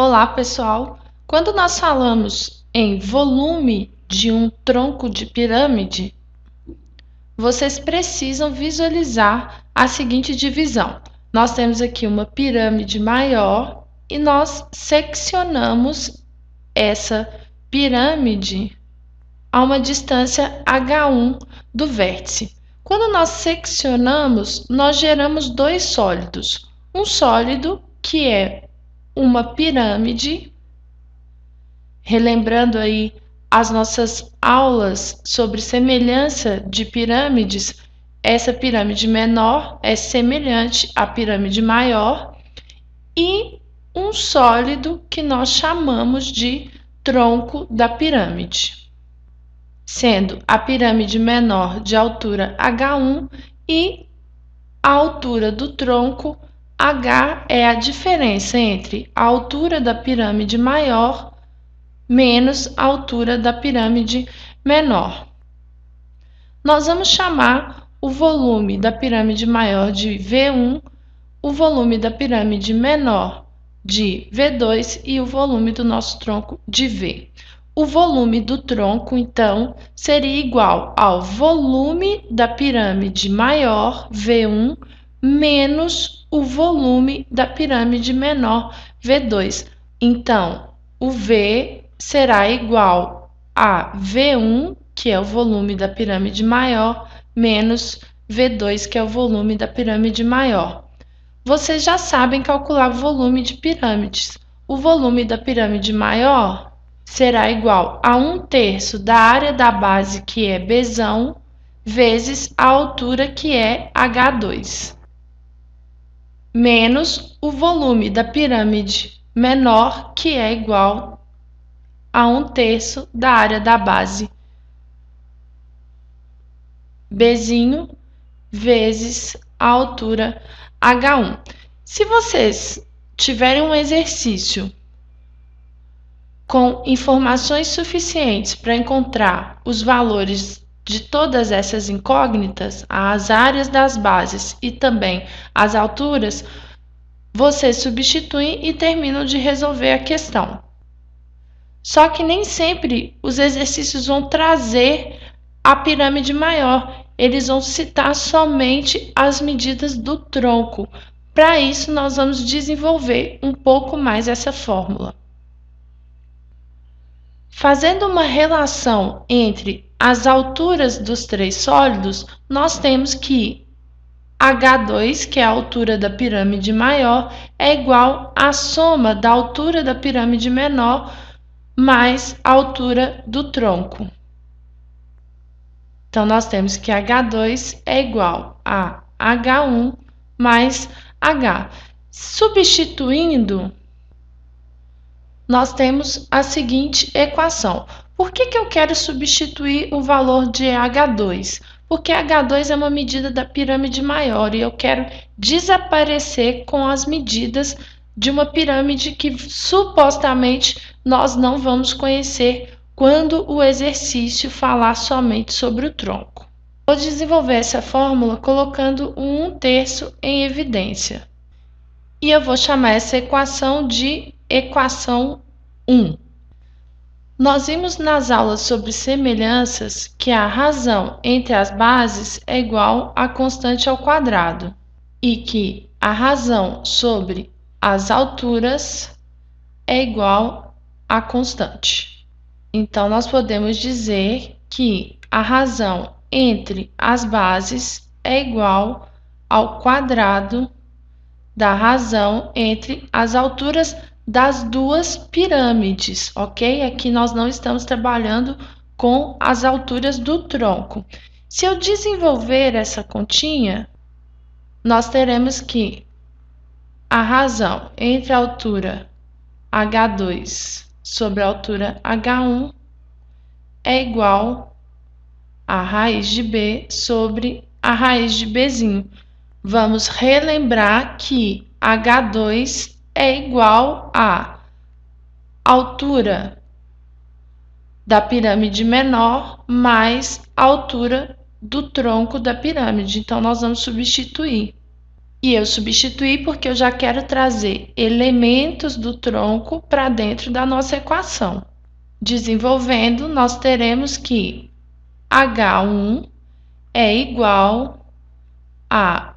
Olá, pessoal! Quando nós falamos em volume de um tronco de pirâmide, vocês precisam visualizar a seguinte divisão. Nós temos aqui uma pirâmide maior e nós seccionamos essa pirâmide a uma distância H1 do vértice. Quando nós seccionamos, nós geramos dois sólidos. Um sólido que é uma pirâmide, relembrando aí as nossas aulas sobre semelhança de pirâmides, essa pirâmide menor é semelhante à pirâmide maior, e um sólido que nós chamamos de tronco da pirâmide, sendo a pirâmide menor de altura H1 e a altura do tronco H é a diferença entre a altura da pirâmide maior menos a altura da pirâmide menor. Nós vamos chamar o volume da pirâmide maior de V1, o volume da pirâmide menor de V2 e o volume do nosso tronco de V. O volume do tronco, então, seria igual ao volume da pirâmide maior, V1, menos o volume da pirâmide menor, V2. Então, o V será igual a V1, que é o volume da pirâmide maior, menos V2, que é o volume da pirâmide maior. Vocês já sabem calcular o volume de pirâmides. O volume da pirâmide maior será igual a 1/3 da área da base, que é Bzão, vezes a altura, que é H2, menos o volume da pirâmide menor, que é igual a 1/3 da área da base, Bzinho, vezes a altura, H1. Se vocês tiverem um exercício com informações suficientes para encontrar os valores de todas essas incógnitas, as áreas das bases e também as alturas, vocês substituem e terminam de resolver a questão. Só que nem sempre os exercícios vão trazer a pirâmide maior, eles vão citar somente as medidas do tronco. Para isso, nós vamos desenvolver um pouco mais essa fórmula. Fazendo uma relação entre as alturas dos três sólidos, nós temos que H2, que é a altura da pirâmide maior, é igual à soma da altura da pirâmide menor mais a altura do tronco. Então, nós temos que H2 é igual a H1 mais H. Substituindo, nós temos a seguinte equação. Por que eu quero substituir o valor de H2? Porque H2 é uma medida da pirâmide maior e eu quero desaparecer com as medidas de uma pirâmide que supostamente nós não vamos conhecer quando o exercício falar somente sobre o tronco. Vou desenvolver essa fórmula colocando um 1/3 em evidência. E eu vou chamar essa equação de equação 1. Nós vimos nas aulas sobre semelhanças que a razão entre as bases é igual à constante ao quadrado e que a razão sobre as alturas é igual à constante. Então, nós podemos dizer que a razão entre as bases é igual ao quadrado da razão entre as alturas das duas pirâmides, ok? Aqui nós não estamos trabalhando com as alturas do tronco. Se eu desenvolver essa continha, nós teremos que a razão entre a altura H2 sobre a altura H1 é igual a raiz de B sobre a raiz de Bzinho. Vamos relembrar que H2 é igual à altura da pirâmide menor mais a altura do tronco da pirâmide. Então, nós vamos substituir. E eu substituí porque eu já quero trazer elementos do tronco para dentro da nossa equação. Desenvolvendo, nós teremos que H1 é igual a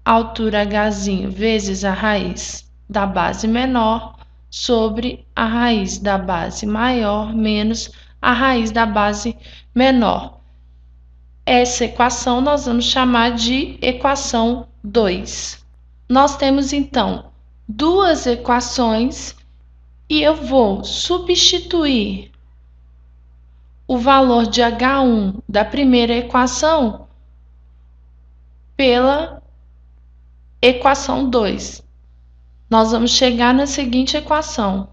altura Hzinho vezes a raiz da base menor sobre a raiz da base maior menos a raiz da base menor. Essa equação nós vamos chamar de equação 2. Nós temos, então, duas equações e eu vou substituir o valor de H1 da primeira equação pela equação 2. Nós vamos chegar na seguinte equação.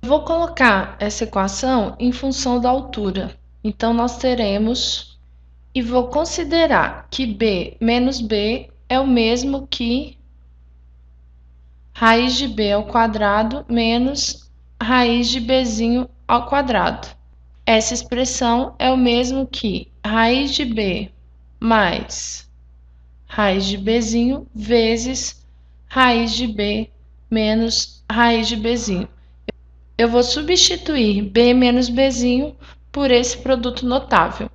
Eu vou colocar essa equação em função da altura. Então, nós teremos, e vou considerar que b menos b é o mesmo que raiz de b ao quadrado menos raiz de bzinho ao quadrado. Essa expressão é o mesmo que raiz de b mais raiz de bzinho vezes raiz de b menos raiz de bzinho. Eu vou substituir b menos bzinho por esse produto notável.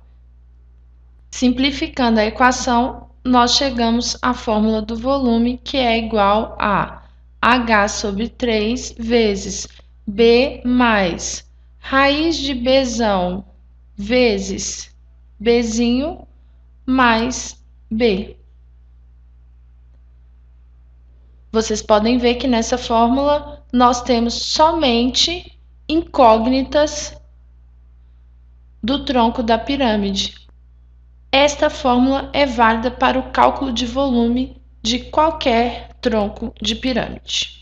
Simplificando a equação, nós chegamos à fórmula do volume, que é igual a H sobre 3 vezes B mais raiz de Bzão vezes Bzinho mais B. Vocês podem ver que nessa fórmula nós temos somente incógnitas do tronco da pirâmide. Esta fórmula é válida para o cálculo de volume de qualquer tronco de pirâmide.